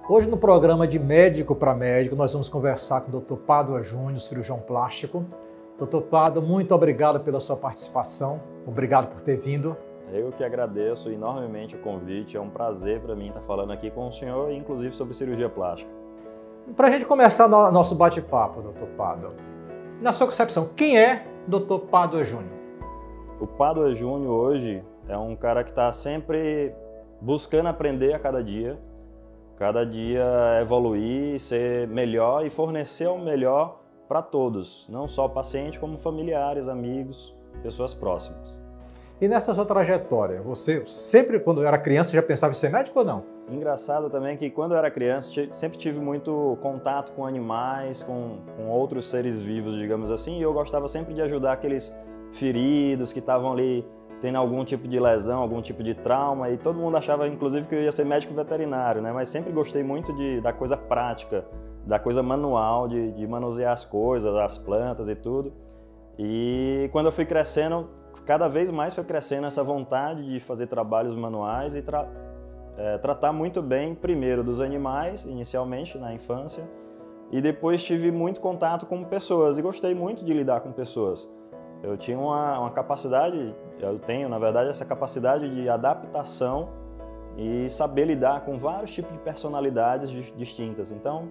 Hoje no programa de Médico para Médico, nós vamos conversar com o Dr. Pádua Júnior, cirurgião plástico. Dr. Pádua, muito obrigado pela sua participação, obrigado por ter vindo. Eu que agradeço enormemente o convite, é um prazer para mim estar falando aqui com o senhor, inclusive sobre cirurgia plástica. Para a gente começar nosso bate-papo, Dr. Pádua, na sua concepção, quem é Dr. Pádua Júnior? O Pádua Júnior hoje é um cara que está sempre buscando aprender a cada dia evoluir, ser melhor e fornecer o melhor para todos, não só o paciente, como familiares, amigos, pessoas próximas. E nessa sua trajetória, você sempre, quando era criança, já pensava em ser médico ou não? Engraçado também que quando eu era criança, sempre tive muito contato com animais, com outros seres vivos, digamos assim, e eu gostava sempre de ajudar aqueles feridos que estavam ali tendo algum tipo de lesão, algum tipo de trauma, e todo mundo achava, inclusive, que eu ia ser médico veterinário, né? Mas sempre gostei muito da coisa prática, da coisa manual, de manusear as coisas, as plantas e tudo. E quando eu fui crescendo, cada vez mais foi crescendo essa vontade de fazer trabalhos manuais e tratar muito bem, primeiro, dos animais, inicialmente, na infância, e depois tive muito contato com pessoas, e gostei muito de lidar com pessoas. Eu tinha uma capacidade, eu tenho, na verdade, essa capacidade de adaptação e saber lidar com vários tipos de personalidades distintas. Então,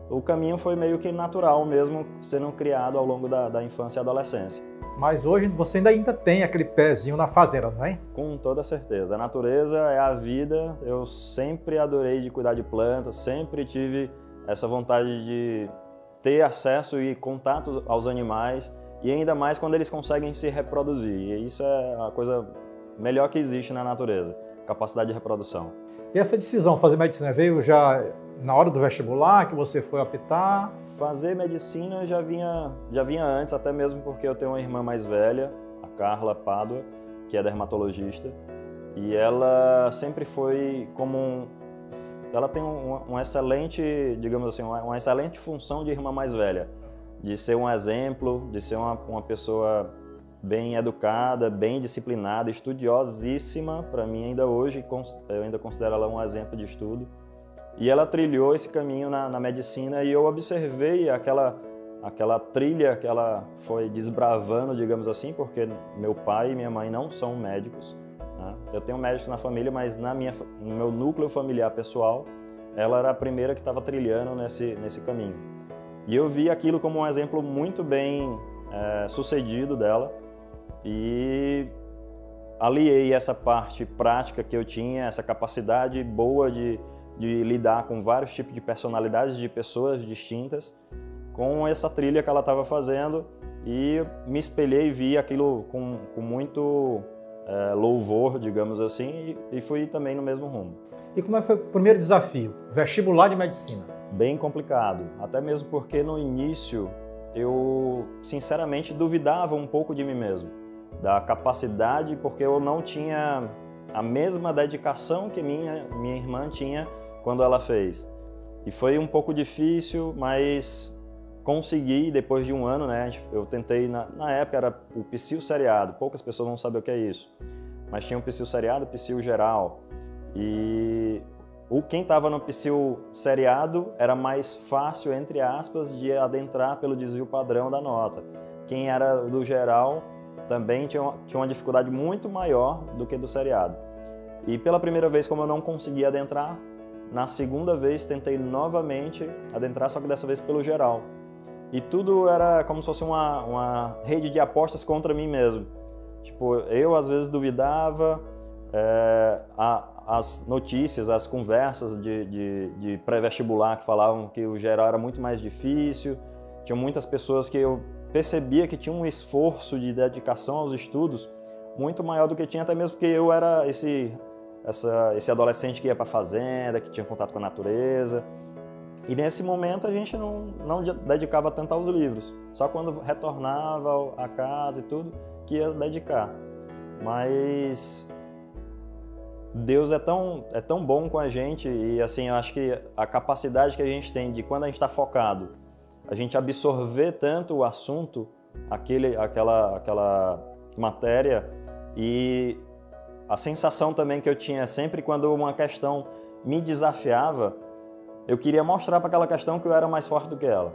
o caminho foi meio que natural mesmo, sendo criado ao longo da infância e adolescência. Mas hoje você ainda tem aquele pezinho na fazenda, não é? Com toda certeza. A natureza é a vida. Eu sempre adorei de cuidar de plantas, sempre tive essa vontade de ter acesso e contato aos animais, e ainda mais quando eles conseguem se reproduzir. E isso é a coisa melhor que existe na natureza, capacidade de reprodução. E essa decisão, fazer medicina, veio já na hora do vestibular, que você foi optar? Fazer medicina já vinha antes, até mesmo porque eu tenho uma irmã mais velha, a Carla Pádua, que é dermatologista, e ela sempre foi ela tem um excelente, digamos assim, uma excelente função de irmã mais velha, de ser um exemplo, de ser uma pessoa bem educada, bem disciplinada, estudiosíssima. Para mim, ainda hoje, eu ainda considero ela um exemplo de estudo. E ela trilhou esse caminho na medicina, e eu observei aquela trilha que ela foi desbravando, digamos assim, porque meu pai e minha mãe não são médicos, né? Eu tenho médicos na família, mas no meu núcleo familiar pessoal, ela era a primeira que estava trilhando nesse caminho. E eu vi aquilo como um exemplo muito bem sucedido dela, e aliei essa parte prática que eu tinha, essa capacidade boa de lidar com vários tipos de personalidades de pessoas distintas, com essa trilha que ela estava fazendo, e me espelhei e vi aquilo com muito louvor, digamos assim, e fui também no mesmo rumo. E como foi o primeiro desafio? Vestibular de medicina. Bem complicado, até mesmo porque no início eu sinceramente duvidava um pouco de mim mesmo, da capacidade, porque eu não tinha a mesma dedicação que minha irmã tinha quando ela fez. E foi um pouco difícil, mas consegui depois de um ano, né? Eu tentei, na época era o psil seriado, poucas pessoas vão saber o que é isso, mas tinha o psil seriado e o psil geral. E quem estava no psil seriado era mais fácil, entre aspas, de adentrar pelo desvio padrão da nota. Quem era do geral também tinha uma dificuldade muito maior do que do seriado. E pela primeira vez, como eu não conseguia adentrar, na segunda vez tentei novamente adentrar, só que dessa vez pelo geral. E tudo era como se fosse uma rede de apostas contra mim mesmo. Tipo, eu às vezes duvidava, as notícias, as conversas de pré-vestibular que falavam que o geral era muito mais difícil. Tinha muitas pessoas que eu percebia que tinham um esforço de dedicação aos estudos muito maior do que tinha, até mesmo porque eu era esse adolescente que ia para a fazenda, que tinha contato com a natureza. E nesse momento a gente não dedicava tanto aos livros. Só quando retornava à casa e tudo, que ia dedicar. Mas Deus é tão bom com a gente, e assim, eu acho que a capacidade que a gente tem de, quando a gente está focado, a gente absorver tanto o assunto, aquela matéria, e a sensação também que eu tinha sempre quando uma questão me desafiava, eu queria mostrar para aquela questão que eu era mais forte do que ela.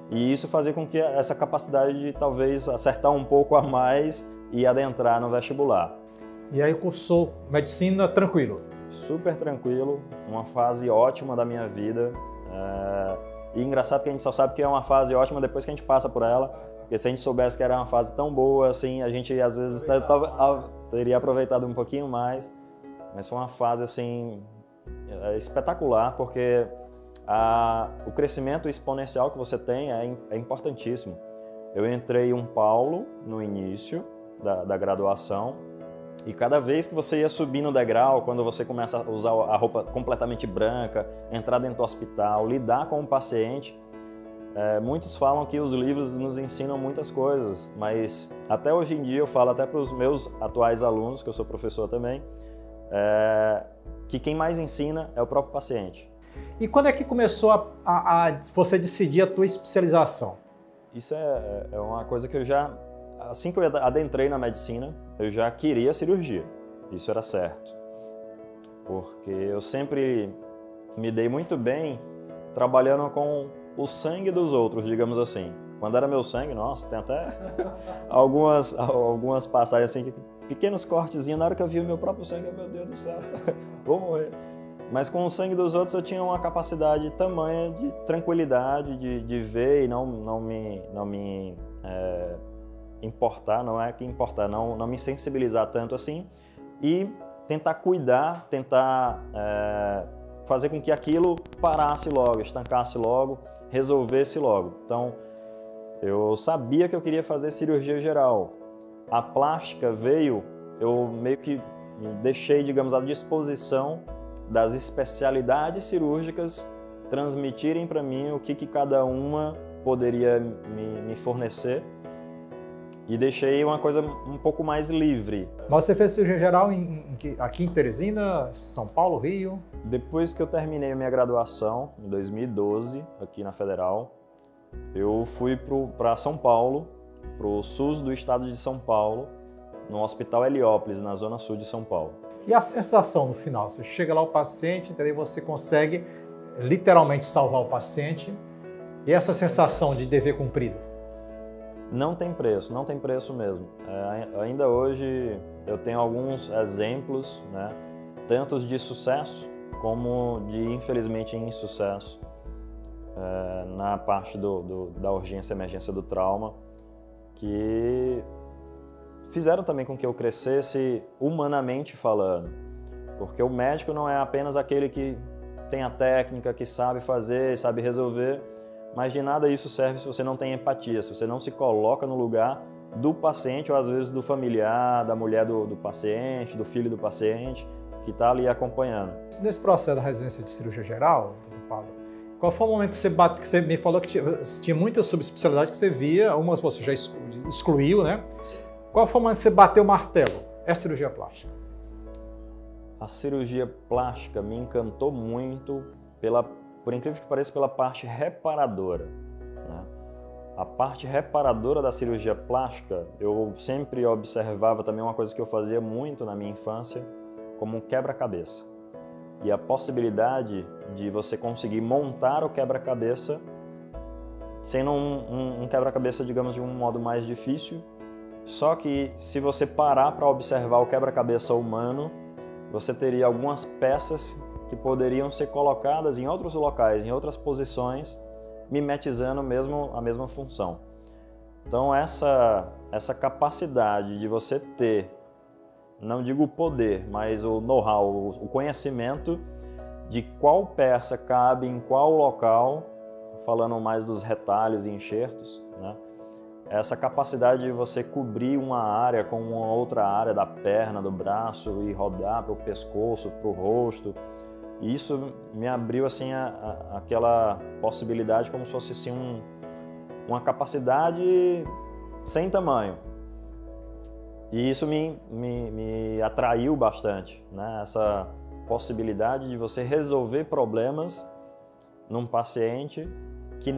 E isso fazia com que essa capacidade de talvez acertar um pouco a mais e adentrar no vestibular. E aí cursou medicina tranquilo? Super tranquilo, uma fase ótima da minha vida. E engraçado que a gente só sabe que é uma fase ótima depois que a gente passa por ela, porque se a gente soubesse que era uma fase tão boa assim, a gente às vezes teria aproveitado um pouquinho mais. Mas foi uma fase assim espetacular, porque o crescimento exponencial que você tem é importantíssimo. Eu entrei em Paulo no início da graduação, e cada vez que você ia subir no degrau, quando você começa a usar a roupa completamente branca, entrar dentro do hospital, lidar com o paciente, muitos falam que os livros nos ensinam muitas coisas, mas até hoje em dia eu falo até para os meus atuais alunos, que eu sou professor também, que quem mais ensina é o próprio paciente. E quando é que começou a você decidir a tua especialização? Isso é uma coisa que eu já, assim que eu adentrei na medicina, eu já queria cirurgia. Isso era certo. Porque eu sempre me dei muito bem trabalhando com o sangue dos outros, digamos assim. Quando era meu sangue, nossa, tem até algumas passagens assim, pequenos cortezinhos, na hora que eu vi o meu próprio sangue, meu Deus do céu, vou morrer. Mas com o sangue dos outros eu tinha uma capacidade tamanha de tranquilidade, de ver e não me importar, não é que importar, não me sensibilizar tanto assim, e tentar cuidar, tentar fazer com que aquilo parasse logo, estancasse logo, resolvesse logo. Então, eu sabia que eu queria fazer cirurgia geral. A plástica veio, eu meio que deixei, digamos, à disposição das especialidades cirúrgicas transmitirem para mim o que cada uma poderia me fornecer, e deixei uma coisa um pouco mais livre. Mas você fez cirurgia geral aqui em Teresina, São Paulo, Rio? Depois que eu terminei a minha graduação, em 2012, aqui na Federal, eu fui para São Paulo, para o SUS do estado de São Paulo, no Hospital Heliópolis, na zona sul de São Paulo. E a sensação no final? Você chega lá o paciente, entendeu? Você consegue literalmente salvar o paciente. E essa sensação de dever cumprido? Não tem preço mesmo. Ainda hoje eu tenho alguns exemplos, né, tanto de sucesso como de, infelizmente, insucesso na parte da urgência e emergência do trauma, que fizeram também com que eu crescesse humanamente falando. Porque o médico não é apenas aquele que tem a técnica, que sabe fazer, sabe resolver, mas de nada isso serve se você não tem empatia, se você não se coloca no lugar do paciente ou às vezes do familiar, da mulher do paciente, do filho do paciente, que está ali acompanhando. Nesse processo da residência de cirurgia geral, Dr. Paulo, qual foi o momento que você me falou que tinha muitas subespecialidades que você via, umas você já excluiu, né? Sim. Qual foi o momento que você bateu o martelo? É a cirurgia plástica? A cirurgia plástica me encantou muito por incrível que pareça, pela parte reparadora, né? A parte reparadora da cirurgia plástica, eu sempre observava também uma coisa que eu fazia muito na minha infância, como um quebra-cabeça. E a possibilidade de você conseguir montar o quebra-cabeça sendo um quebra-cabeça, digamos, de um modo mais difícil, só que se você parar para observar o quebra-cabeça humano, você teria algumas peças que poderiam ser colocadas em outros locais, em outras posições, mimetizando mesmo a mesma função. Então essa capacidade de você ter, não digo o poder, mas o know-how, o conhecimento de qual peça cabe em qual local, falando mais dos retalhos e enxertos, né? Essa capacidade de você cobrir uma área com uma outra área da perna, do braço e rodar para o pescoço, para o rosto. E isso me abriu assim aquela possibilidade como se fosse assim, uma capacidade sem tamanho. E isso me atraiu bastante, né? Essa possibilidade de você resolver problemas num paciente que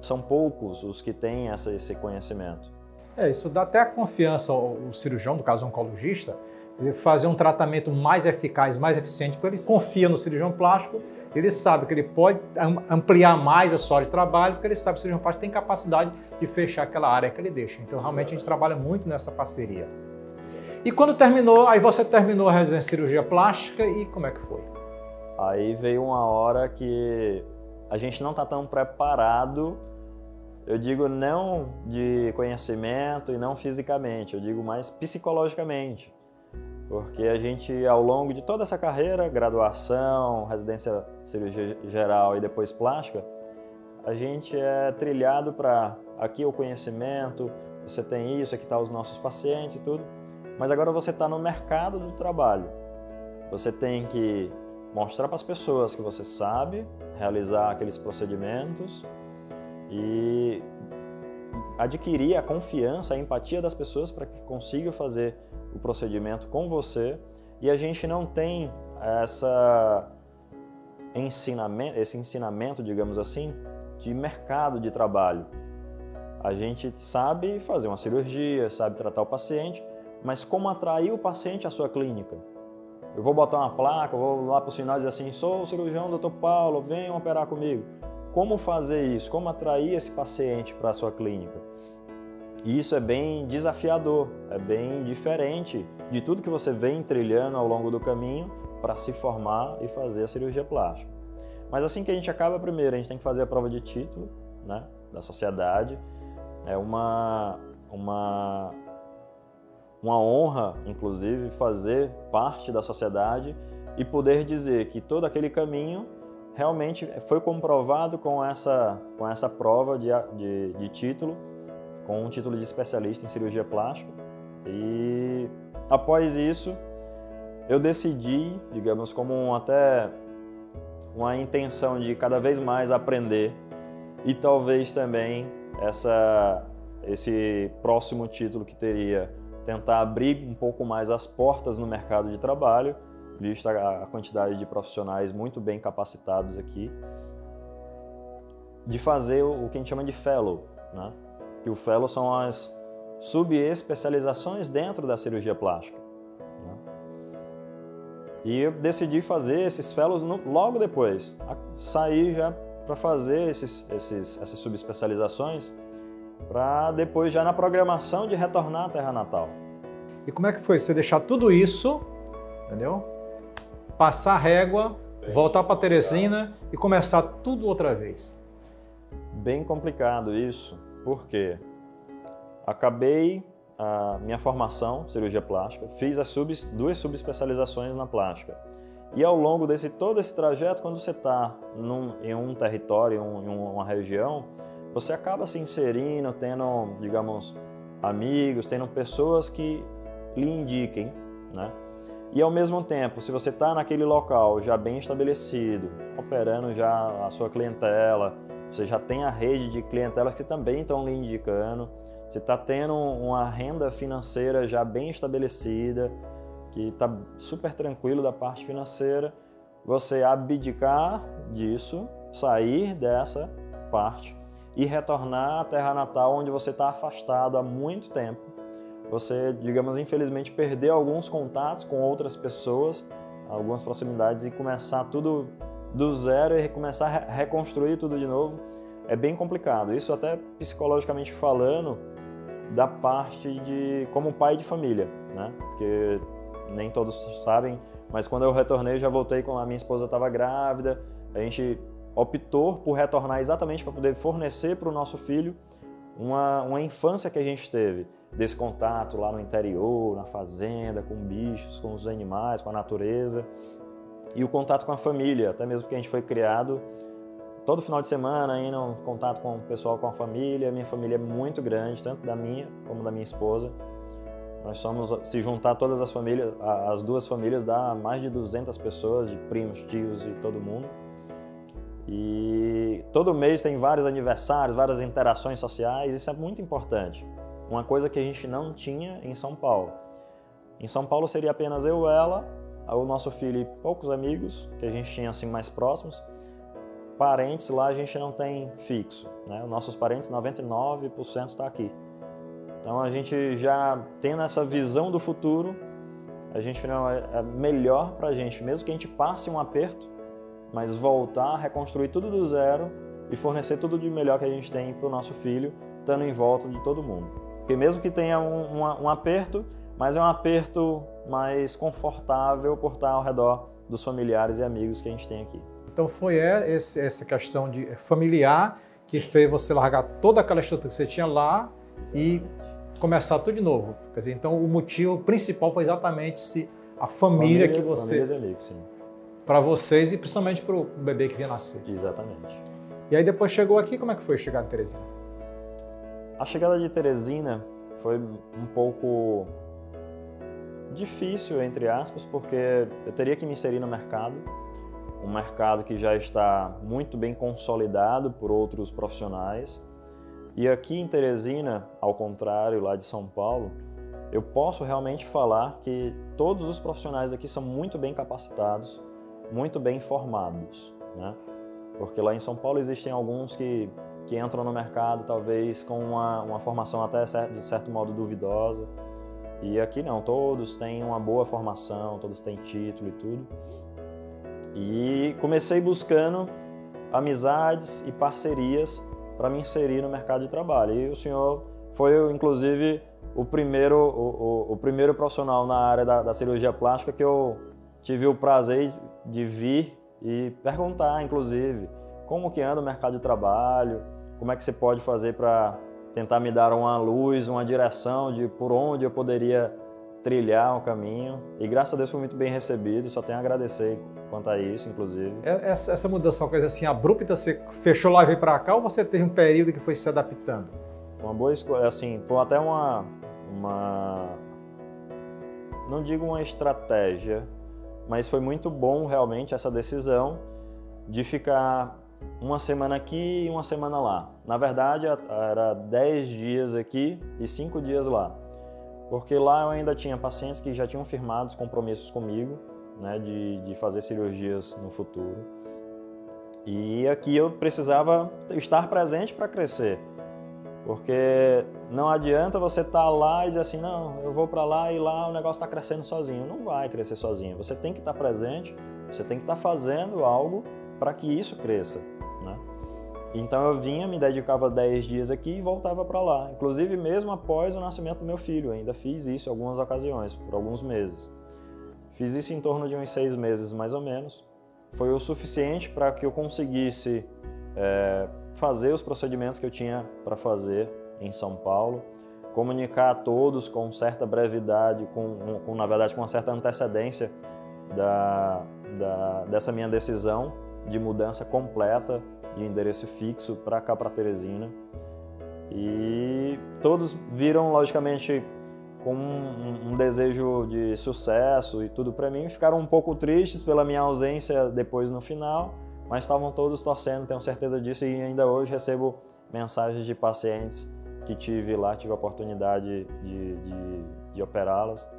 são poucos os que têm esse conhecimento. Isso dá até a confiança ao cirurgião, no caso oncologista, de fazer um tratamento mais eficaz, mais eficiente, porque ele confia no cirurgião plástico, ele sabe que ele pode ampliar mais a sua área de trabalho, porque ele sabe que o cirurgião plástico tem capacidade de fechar aquela área que ele deixa. Então, realmente, a gente trabalha muito nessa parceria. E quando terminou, aí você terminou a residência de cirurgia plástica e como é que foi? Aí veio uma hora que a gente não está tão preparado, eu digo não de conhecimento e não fisicamente, eu digo mais psicologicamente. Porque a gente, ao longo de toda essa carreira, graduação, residência cirurgia geral e depois plástica, a gente é trilhado para aqui é o conhecimento, você tem isso, aqui estão os nossos pacientes e tudo, mas agora você está no mercado do trabalho. Você tem que mostrar para as pessoas que você sabe realizar aqueles procedimentos e adquirir a confiança, a empatia das pessoas para que consigam fazer o procedimento com você, e a gente não tem esse ensinamento, digamos assim, de mercado de trabalho. A gente sabe fazer uma cirurgia, sabe tratar o paciente, mas como atrair o paciente à sua clínica? Eu vou botar uma placa, vou lá para o sinal e dizer assim, sou o cirurgião Dr. Paulo, venham operar comigo. Como fazer isso? Como atrair esse paciente para a sua clínica? E isso é bem desafiador, é bem diferente de tudo que você vem trilhando ao longo do caminho para se formar e fazer a cirurgia plástica. Mas assim que a gente acaba, primeiro, a gente tem que fazer a prova de título, né, da sociedade. É uma honra, inclusive, fazer parte da sociedade e poder dizer que todo aquele caminho realmente foi comprovado com essa prova de título, com um título de especialista em cirurgia plástica. E após isso, eu decidi, digamos, como até uma intenção de cada vez mais aprender e talvez também esse próximo título que teria, tentar abrir um pouco mais as portas no mercado de trabalho, visto a quantidade de profissionais muito bem capacitados aqui, de fazer o que a gente chama de Fellow, né? Que o Fellow são as subespecializações dentro da cirurgia plástica, né? E eu decidi fazer esses Fellows logo depois, sair já para fazer essas subespecializações, para depois já na programação de retornar à terra natal. E como é que foi você deixar tudo isso, entendeu? Passar a régua, voltar para Teresina e começar tudo outra vez? Bem complicado isso, porque acabei a minha formação, cirurgia plástica, fiz duas subespecializações na plástica. E ao longo todo esse trajeto, quando você está em um território, em uma região, você acaba se inserindo, tendo, digamos, amigos, tendo pessoas que lhe indiquem, né? E ao mesmo tempo, se você está naquele local já bem estabelecido, operando já a sua clientela, você já tem a rede de clientelas que também estão lhe indicando, você está tendo uma renda financeira já bem estabelecida, que está super tranquilo da parte financeira, você abdicar disso, sair dessa parte e retornar à terra natal onde você está afastado há muito tempo. Você, digamos, infelizmente perdeu alguns contatos com outras pessoas, algumas proximidades, e começar tudo do zero e começar a reconstruir tudo de novo é bem complicado. Isso até psicologicamente falando, da parte de como pai de família, né? Porque nem todos sabem, mas quando eu retornei, já voltei com a minha esposa estava grávida, a gente optou por retornar exatamente para poder fornecer para o nosso filho uma infância que a gente teve, desse contato lá no interior, na fazenda, com bichos, com os animais, com a natureza, e o contato com a família, até mesmo porque a gente foi criado todo final de semana, indo em contato com o pessoal, com a família. Minha família é muito grande, tanto da minha como da minha esposa. Nós somos, se juntar todas as famílias, as duas famílias, dá mais de 200 pessoas, de primos, tios e todo mundo. E todo mês tem vários aniversários, várias interações sociais, isso é muito importante. Uma coisa que a gente não tinha em São Paulo. Em São Paulo seria apenas eu, ela, o nosso filho e poucos amigos, que a gente tinha assim mais próximos. Parentes lá a gente não tem fixo, né? Os nossos parentes, 99% está aqui. Então a gente já tendo essa visão do futuro, a gente não é melhor para a gente, mesmo que a gente passe um aperto, mas voltar, reconstruir tudo do zero e fornecer tudo de melhor que a gente tem para o nosso filho, estando em volta de todo mundo. Porque mesmo que tenha um aperto, mas é um aperto mais confortável por estar ao redor dos familiares e amigos que a gente tem aqui. Então foi essa questão de familiar que fez você largar toda aquela estrutura que você tinha lá e começar tudo de novo. Quer dizer, então o motivo principal foi exatamente a família que você... Famílias e amigos, sim. Para vocês e principalmente para o bebê que vinha nascer. Exatamente. E aí depois chegou aqui, como é que foi chegar em Teresina? A chegada de Teresina foi um pouco difícil, entre aspas, porque eu teria que me inserir no mercado, um mercado que já está muito bem consolidado por outros profissionais. E aqui em Teresina, ao contrário lá de São Paulo, eu posso realmente falar que todos os profissionais aqui são muito bem capacitados, muito bem formados, né? Porque lá em São Paulo existem alguns que entram no mercado talvez com uma formação até de certo modo duvidosa. E aqui não, todos têm uma boa formação, todos têm título e tudo. E comecei buscando amizades e parcerias para me inserir no mercado de trabalho. E o senhor foi, inclusive, o primeiro profissional na área da cirurgia plástica que eu tive o prazer de vir e perguntar, inclusive, como que anda o mercado de trabalho, como é que você pode fazer para tentar me dar uma luz, uma direção de por onde eu poderia trilhar o caminho. E graças a Deus foi muito bem recebido, só tenho a agradecer quanto a isso, inclusive. Essa mudança foi uma coisa assim abrupta, você fechou lá e veio para cá ou você teve um período que foi se adaptando? Uma boa escolha, assim, foi até não digo uma estratégia, mas foi muito bom realmente essa decisão de ficar uma semana aqui e uma semana lá. Na verdade, era 10 dias aqui e 5 dias lá. Porque lá eu ainda tinha pacientes que já tinham firmado compromissos comigo, né, de fazer cirurgias no futuro. E aqui eu precisava estar presente para crescer. Porque não adianta você estar lá e dizer assim, não, eu vou para lá e lá o negócio está crescendo sozinho. Não vai crescer sozinho. Você tem que estar presente, você tem que estar fazendo algo para que isso cresça, né? Então eu vinha, me dedicava 10 dias aqui e voltava para lá. Inclusive mesmo após o nascimento do meu filho, ainda fiz isso em algumas ocasiões, por alguns meses. Fiz isso em torno de uns 6 meses mais ou menos. Foi o suficiente para que eu conseguisse fazer os procedimentos que eu tinha para fazer em São Paulo, comunicar a todos com certa brevidade, na verdade com uma certa antecedência dessa minha decisão de mudança completa de endereço fixo para cá, para Teresina. E todos viram, logicamente, com um desejo de sucesso e tudo para mim. Ficaram um pouco tristes pela minha ausência depois no final, mas estavam todos torcendo, tenho certeza disso, e ainda hoje recebo mensagens de pacientes que tive lá, tive a oportunidade de operá-las.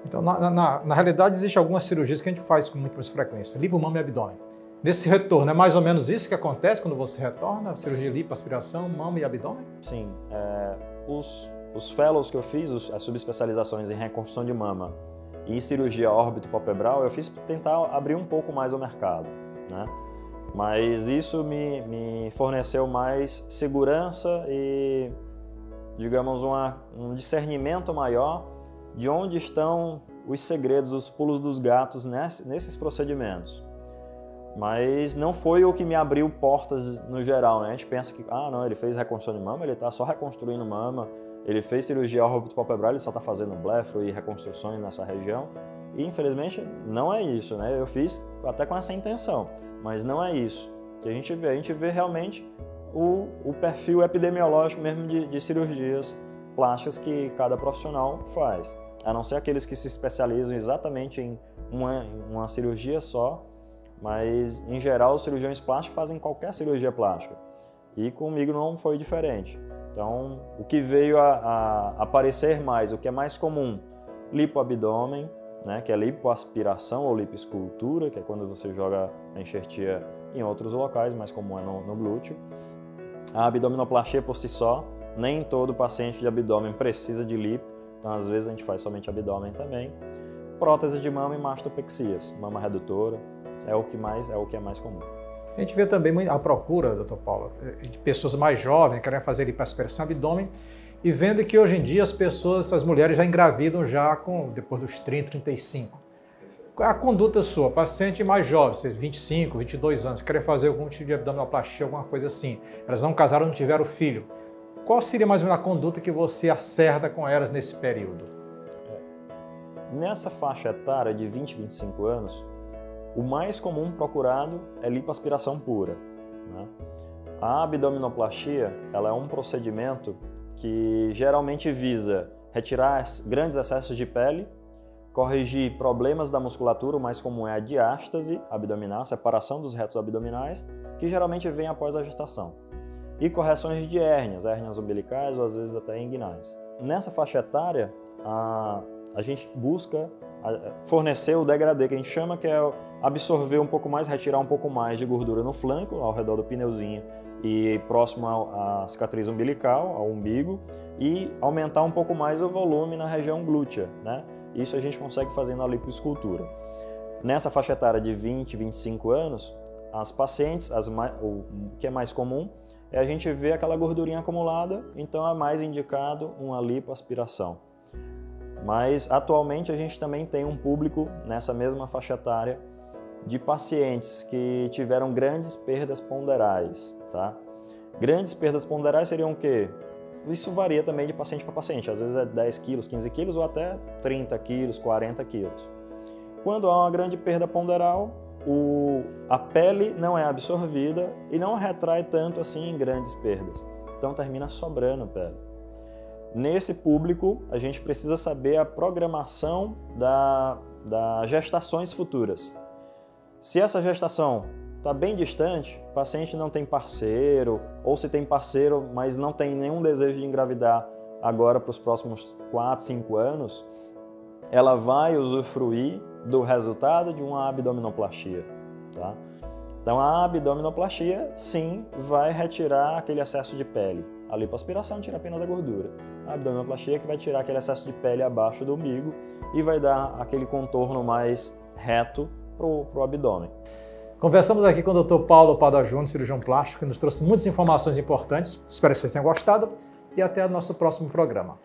Então, na realidade, existem algumas cirurgias que a gente faz com muito mais frequência, lipo, mama e abdômen. Nesse retorno, é mais ou menos isso que acontece quando você retorna? Cirurgia lipo, aspiração, mama e abdômen? Sim. Os fellows que eu fiz, as subespecializações em reconstrução de mama e cirurgia órbito-palpebral, eu fiz para tentar abrir um pouco mais o mercado, né? Mas isso me forneceu mais segurança e, digamos, um discernimento maior de onde estão os segredos, os pulos dos gatos nesses procedimentos. Mas não foi o que me abriu portas no geral, né? A gente pensa que, não, ele fez reconstrução de mama, ele está só reconstruindo mama, ele fez cirurgia órbito-palpebral, ele só está fazendo blefaro e reconstruções nessa região. E, infelizmente, não é isso, né? Eu fiz até com essa intenção, mas não é isso que a gente vê realmente o perfil epidemiológico mesmo de cirurgias plásticas que cada profissional faz, a não ser aqueles que se especializam exatamente em uma cirurgia só. Mas, em geral, os cirurgiões plásticos fazem qualquer cirurgia plástica. E comigo não foi diferente. Então, o que veio a aparecer mais, o que é mais comum, lipoabdômen, né, que é lipoaspiração ou lipoescultura, que é quando você joga a enxertia em outros locais, mais comum é no glúteo. A abdominoplastia por si só, Nem todo paciente de abdômen precisa de lipo, então às vezes a gente faz somente abdômen também. Prótese de mama e mastopexias, mama redutora, é o que é mais comum. A gente vê também a procura, doutor Paulo, de pessoas mais jovens que querem fazer lipoaspiração abdômen e vendo que hoje em dia as mulheres já engravidam depois dos 30, 35. Qual é a conduta sua? Paciente mais jovem, 25, 22 anos, querem fazer algum tipo de abdominoplastia, alguma coisa assim. Elas não casaram, não tiveram filho. Qual seria mais ou menos a conduta que você acerta com elas nesse período? Nessa faixa etária de 20, 25 anos, o mais comum procurado é lipoaspiração pura, né? A abdominoplastia, ela é um procedimento que geralmente visa retirar grandes excessos de pele, corrigir problemas da musculatura, o mais comum é a diástase abdominal, separação dos retos abdominais, que geralmente vem após a gestação, e correções de hérnias umbilicais ou às vezes até inguinais. Nessa faixa etária, a gente busca fornecer o degradê, que a gente chama, que é absorver um pouco mais, retirar um pouco mais de gordura no flanco, ao redor do pneuzinho e próximo à cicatriz umbilical, ao umbigo, e aumentar um pouco mais o volume na região glútea, né? Isso a gente consegue fazer na lipoescultura. Nessa faixa etária de 20, 25 anos, as pacientes, o que é mais comum, é a gente ver aquela gordurinha acumulada, então é mais indicado uma lipoaspiração. Mas atualmente a gente também tem um público nessa mesma faixa etária de pacientes que tiveram grandes perdas ponderais, tá? Grandes perdas ponderais seriam o quê? Isso varia também de paciente para paciente, às vezes é 10 quilos, 15 quilos ou até 30 quilos, 40 quilos. Quando há uma grande perda ponderal, a pele não é absorvida e não retrai tanto assim em grandes perdas, então termina sobrando pele. Nesse público, a gente precisa saber a programação das gestações futuras. Se essa gestação está bem distante, o paciente não tem parceiro, ou se tem parceiro, mas não tem nenhum desejo de engravidar agora para os próximos 4, 5 anos, ela vai usufruir do resultado de uma abdominoplastia, tá? Então a abdominoplastia, sim, vai retirar aquele excesso de pele. A lipoaspiração tira apenas a gordura. A abdominoplastia que vai tirar aquele excesso de pele abaixo do umbigo e vai dar aquele contorno mais reto para o abdômen. Conversamos aqui com o Dr. Paulo Padua Júnior, cirurgião plástico, que nos trouxe muitas informações importantes. Espero que vocês tenham gostado e até o nosso próximo programa.